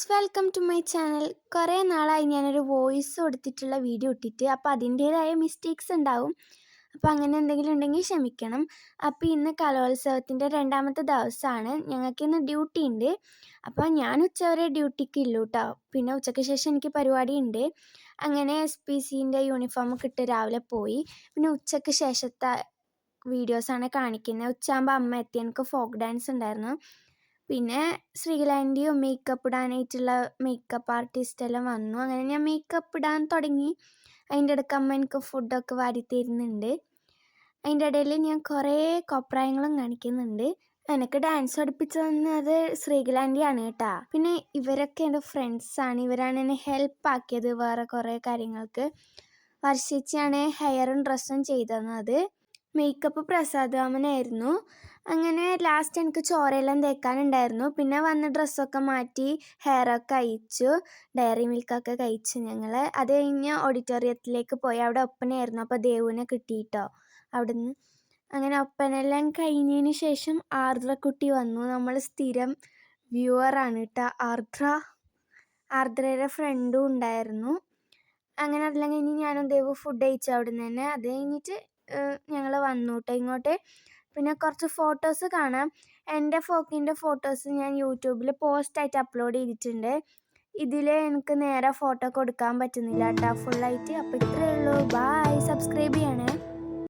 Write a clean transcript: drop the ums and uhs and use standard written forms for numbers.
Friends, welcome to my channel. കുറേ നാളായി ഞാനൊരു വോയിസ് കൊടുത്തിട്ടുള്ള വീഡിയോ ഇട്ടിട്ട്. അപ്പോൾ അതിൻ്റേതായ മിസ്റ്റേക്സ് ഉണ്ടാവും. അപ്പോൾ അങ്ങനെ എന്തെങ്കിലും ഉണ്ടെങ്കിൽ ക്ഷമിക്കണം. അപ്പോൾ ഇന്ന് കലോത്സവത്തിൻ്റെ രണ്ടാമത്തെ ദിവസമാണ്. ഞങ്ങൾക്കിന്ന് ഡ്യൂട്ടി ഉണ്ട്. അപ്പോൾ ഞാൻ ഉച്ചവരെ ഡ്യൂട്ടിക്ക് ഇല്ലു കേട്ടോ. പിന്നെ ഉച്ചയ്ക്ക് ശേഷം എനിക്ക് പരിപാടി ഉണ്ട്. അങ്ങനെ SPCൻ്റെ യൂണിഫോമൊക്കെ ഇട്ട് രാവിലെ പോയി. പിന്നെ ഉച്ചയ്ക്ക് ശേഷത്തെ വീഡിയോസാണ് കാണിക്കുന്നത്. ഉച്ചയാകുമ്പോൾ അമ്മ എത്തി. എനിക്ക് ഫോക്ക് ഡാൻസ് ഉണ്ടായിരുന്നു. പിന്നെ ശ്രീകലാൻ്റെയും മേക്കപ്പ് ഇടാനായിട്ടുള്ള മേക്കപ്പ് ആർട്ടിസ്റ്റെല്ലാം വന്നു. അങ്ങനെ ഞാൻ മേക്കപ്പ് ഇടാൻ തുടങ്ങി. അതിൻ്റെ ഇടയ്ക്ക് അമ്മ എനിക്ക് ഫുഡൊക്കെ വാരി തരുന്നുണ്ട്. അതിൻ്റെ ഇടയിൽ ഞാൻ കുറേ കോപ്രായങ്ങളും കാണിക്കുന്നുണ്ട്. എനിക്ക് ഡാൻസ് പഠിപ്പിച്ചു തന്നത് ശ്രീകലാൻ്റെയാണ് കേട്ടോ. പിന്നെ ഇവരൊക്കെ എൻ്റെ ഫ്രണ്ട്സാണ്. ഇവരാണ് എന്നെ ഹെൽപ്പ് ആക്കിയത് വേറെ കുറേ കാര്യങ്ങൾക്ക്. വർഷിച്ചാണ് ഹെയറും ഡ്രസ്സും ചെയ്തു തന്നത്. മേക്കപ്പ് പ്രസാദ് മാമനായിരുന്നു. അങ്ങനെ ലാസ്റ്റ് എനിക്ക് ചോരയെല്ലാം തേക്കാനുണ്ടായിരുന്നു. പിന്നെ വന്ന് ഡ്രസ്സൊക്കെ മാറ്റി ഹെയറൊക്കെ അയച്ചു. ഡയറി മിൽക്കൊക്കെ കഴിച്ചു ഞങ്ങൾ. അത് കഴിഞ്ഞ് ഓഡിറ്റോറിയത്തിലേക്ക് പോയി. അവിടെ ഒപ്പനയായിരുന്നു. അപ്പോൾ ദേവുവിനെ കിട്ടിയിട്ടോ അവിടുന്ന്. അങ്ങനെ ഒപ്പനെല്ലാം കഴിഞ്ഞതിന് ശേഷം ആർദ്രക്കുട്ടി വന്നു. നമ്മൾ സ്ഥിരം വ്യൂവറാണ് കേട്ടോ ആർദ്രയുടെ ഫ്രണ്ടും ഉണ്ടായിരുന്നു. അങ്ങനെ അതെല്ലാം കഴിഞ്ഞ് ഞാനും ദേവു ഫുഡ് കഴിച്ചു അവിടെ നിന്ന് തന്നെ. അത് കഴിഞ്ഞിട്ട് ഞങ്ങൾ വന്നു കേട്ടോ ഇങ്ങോട്ട്. പിന്നെ കുറച്ച് ഫോട്ടോസ് കാണാം. എൻ്റെ ഫോക്കിൻ്റെ ഫോട്ടോസ് ഞാൻ യൂട്യൂബിൽ പോസ്റ്റായിട്ട് അപ്ലോഡ് ചെയ്തിട്ടുണ്ട്. ഇതിൽ എനിക്ക് നേരെ ഫോട്ടോ കൊടുക്കാൻ പറ്റുന്നില്ല കേട്ടോ ഫുള്ളായിട്ട്. അപ്പോൾ ഇത്രയേ ഉള്ളൂ. ബായ്. സബ്സ്ക്രൈബ് ചെയ്യണേ.